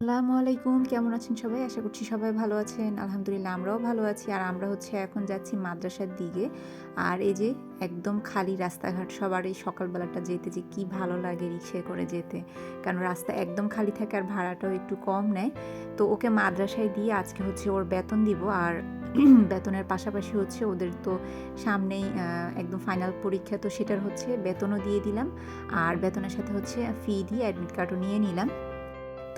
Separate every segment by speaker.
Speaker 1: আসসালামু আলাইকুম। কেমন আছেন সবাই? আশা করছি সবাই ভালো আছেন। আলহামদুলিল্লাহ আমরাও ভালো আছি। আর আমরা এখন যাচ্ছি মাদ্রাসার দিকে। আর এই যে একদম খালি রাস্তাঘাট সবার এই সকালবেলাটা যেতে যে কি ভালো লাগে রিক্সায় করে যেতে। কারণ রাস্তা একদম খালি থাকে আর ভাড়াটাও একটু কম নেয়। তো ওকে মাদ্রাসায় দিয়ে আজকে ওর বেতন দিব। আর বেতনের পাশাপাশি ওদের তো সামনেই একদম ফাইনাল পরীক্ষা, তো সেটার বেতনও দিয়ে দিলাম। আর বেতনের সাথে ফি দিয়ে অ্যাডমিট কার্ডও নিয়ে নিলাম।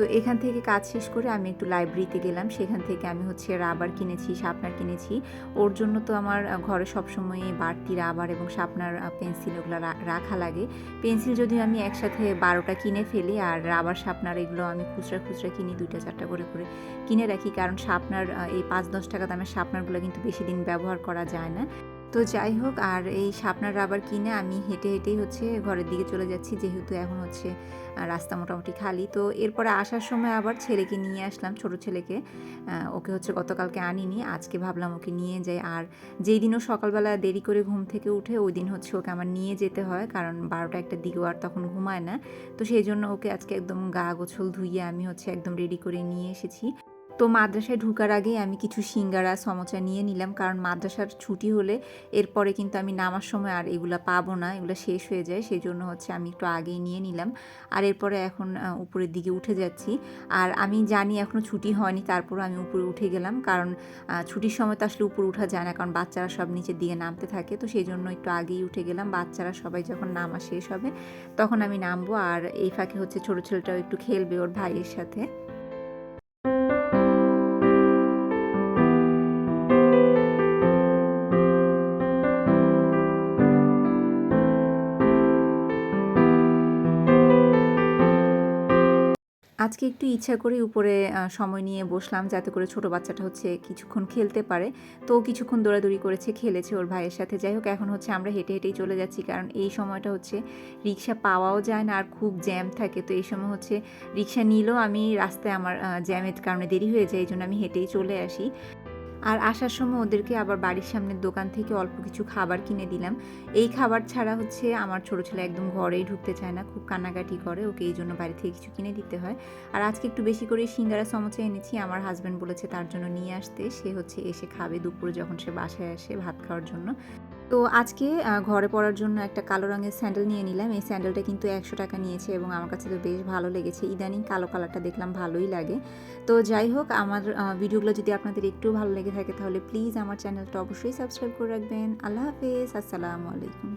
Speaker 1: তো এখান থেকে কাজ শেষ করে আমি একটু লাইব্রেরিতে গেলাম। সেখান থেকে আমি রাবার কিনেছি, শার্পনার কিনেছি। ওর জন্য তো আমার ঘরে সবসময়ই বাড়তি রাবার এবং শার্পনার, পেন্সিল ওগুলো রাখা লাগে। পেন্সিল যদিও আমি একসাথে 12টা কিনে ফেলি, আর রাবার শার্পনার এগুলো আমি খুচরা খুচরা কিনি, 2টা 4টা করে কিনে রাখি। কারণ শার্পনার এই 5-10 টাকা দামের শার্পনারগুলো কিন্তু বেশি দিন ব্যবহার করা যায় না। তো যাই হোক, আর এই শার্পনার রাবার কিনে আমি হেঁটে হেঁটেই ঘরের দিকে চলে যাচ্ছি, যেহেতু এখন রাস্তা মোটামুটি খালি। তো এরপরে আসার সময় আবার ছেলেকে নিয়ে আসলাম, ছোট ছেলেকে। ওকে গতকালকে আনিনি, আজকে ভাবলাম ওকে নিয়ে যাই। আর যেই দিনও সকালবেলা দেরি করে ঘুম থেকে উঠে ওই দিন ওকে আমার নিয়ে যেতে হয়, কারণ 12টা 1টার দিকেও আর তখন ঘুমায় না। তো সেই জন্য ওকে আজকে একদম গা গোছল ধুইয়ে আমি একদম রেডি করে নিয়ে এসেছি। তো মাদ্রাসায় ঢোকার আগেই আমি কিছু সিঙ্গারা সমোসা নিয়ে নিলাম, কারণ মাদ্রাসার ছুটি হলে এরপরে কিন্তু আমি নামার সময় আর এগুলা পাবো না, এগুলো শেষ হয়ে যায়। সেই জন্য আমি একটু আগেই নিয়ে নিলাম। আর এরপরে এখন উপরের দিকে উঠে যাচ্ছি। আর আমি জানি এখনও ছুটি হয়নি, তারপরও আমি উপরে উঠে গেলাম, কারণ ছুটির সময় তো আসলে উপরে উঠা যায় না, কারণ বাচ্চারা সব নিচের দিকে নামতে থাকে। তো সেই জন্য একটু আগেই উঠে গেলাম। বাচ্চারা সবাই যখন নামা শেষ হবে তখন আমি নামবো। আর এই ফাঁকে ছোটো ছেলেটাও একটু খেলবে ওর ভাইয়ের সাথে। আজকে একটু ইচ্ছা করে উপরে সময় নিয়ে বসলাম, যাতে করে ছোট বাচ্চাটা কিছুক্ষণ খেলতে পারে। তো ও কিছুক্ষণ দৌড়াদৌড়ি করেছে, খেলেছে ওর ভাইয়ের সাথে। যাই হোক, এখন আমরা হেঁটে হেঁটেই চলে যাচ্ছি, কারণ এই সময়টা রিক্সা পাওয়াও যায় না, আর খুব জ্যাম থাকে। তো এই সময় রিক্সা নিলেও আমি রাস্তায় আমার জ্যামের কারণে দেরি হয়ে যায়, এই জন্য আমি হেঁটেই চলে আসি। আর আসার সময় ওদেরকে আবার বাড়ির সামনের দোকান থেকে অল্প কিছু খাবার কিনে দিলাম। এই খাবার ছাড়া আমার ছোট ছেলে একদম ঘরেই ঢুকতে চায় না, খুব কান্নাকাটি করে। ওকে এই জন্য বাড়ি থেকে কিছু কিনে দিতে হয়। আর আজকে একটু বেশি করে সিঙ্গারা সমোসা এনেছি। আমার হাজব্যান্ড বলেছে তার জন্য নিয়ে আসতে। সে এসে খাবে দুপুরে, যখন সে বাসায় আসে ভাত খাওয়ার জন্য। তো আজকে ঘরে পরার জন্য একটা কালো রঙের স্যান্ডেল নিয়ে নিলাম। এই স্যান্ডেলটা কিন্তু 100 টাকা নিয়েছে এবং আমার কাছে তো বেশ ভালো লেগেছে। ইদানিং কালো কালারটা দেখলাম ভালোই লাগে। তো যাই হোক, আমার ভিডিওগুলো যদি আপনাদের একটু ভালো লেগে থাকে তাহলে প্লিজ আমার চ্যানেলটা অবশ্যই সাবস্ক্রাইব করে রাখবেন। আল্লাহ হাফেজ, আসসালামু আলাইকুম।